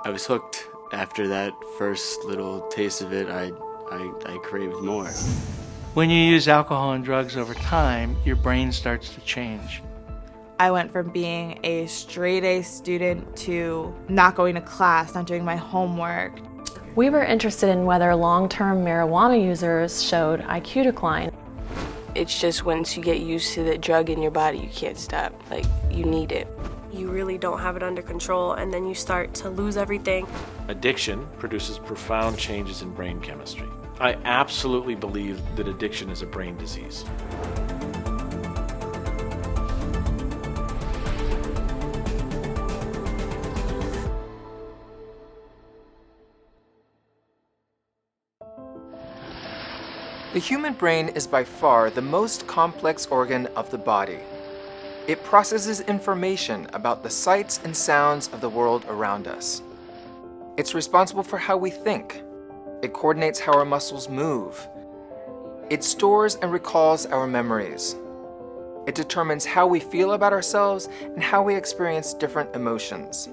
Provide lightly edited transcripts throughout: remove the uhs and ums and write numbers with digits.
I was hooked. After that first little taste of it, I craved more. When you use alcohol and drugs over time, your brain starts to change. I went from being a straight A student to not going to class, not doing my homework. We were interested in whether long-term marijuana users showed IQ decline. It's just once you get used to the drug in your body, you can't stop. Like, you need it. You really don't have it under control, and then you start to lose everything. Addiction produces profound changes in brain chemistry. I absolutely believe that addiction is a brain disease. The human brain is by far the most complex organ of the body. It processes information about the sights and sounds of the world around us. It's responsible for how we think. It coordinates how our muscles move. It stores and recalls our memories. It determines how we feel about ourselves and how we experience different emotions.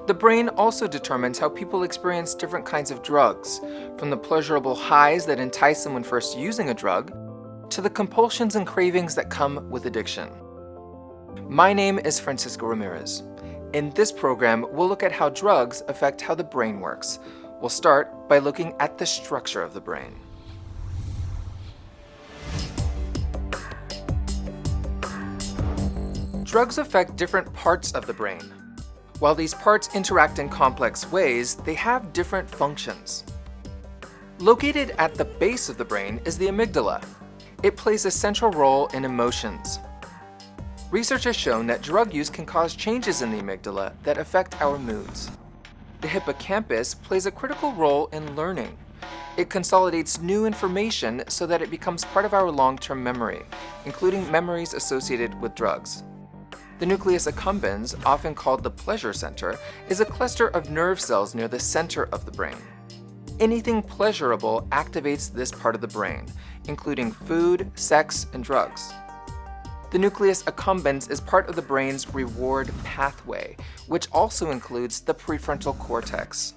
The brain also determines how people experience different kinds of drugs, from the pleasurable highs that entice them when first using a drug, to the compulsions and cravings that come with addiction. My name is Francisco Ramirez. In this program, we'll look at how drugs affect how the brain works. We'll start by looking at the structure of the brain. Drugs affect different parts of the brain. While these parts interact in complex ways, they have different functions. Located at the base of the brain is the amygdala. It plays a central role in emotions. Research has shown that drug use can cause changes in the amygdala that affect our moods. The hippocampus plays a critical role in learning. It consolidates new information so that it becomes part of our long-term memory, including memories associated with drugs. The nucleus accumbens, often called the pleasure center, is a cluster of nerve cells near the center of the brain. Anything pleasurable activates this part of the brain, including food, sex, and drugs. The nucleus accumbens is part of the brain's reward pathway, which also includes the prefrontal cortex.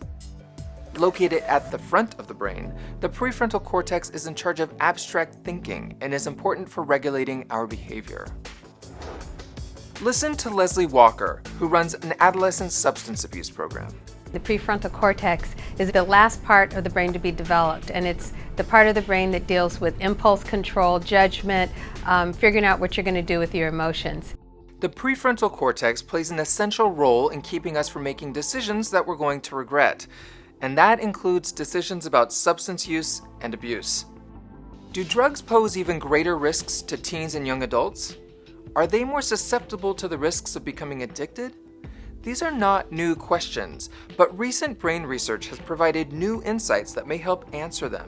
Located at the front of the brain, the prefrontal cortex is in charge of abstract thinking and is important for regulating our behavior. Listen to Leslie Walker, who runs an adolescent substance abuse program. The prefrontal cortex is the last part of the brain to be developed, and it's the part of the brain that deals with impulse control, judgment, figuring out what you're going to do with your emotions. The prefrontal cortex plays an essential role in keeping us from making decisions that we're going to regret, and that includes decisions about substance use and abuse. Do drugs pose even greater risks to teens and young adults? Are they more susceptible to the risks of becoming addicted? These are not new questions, but recent brain research has provided new insights that may help answer them.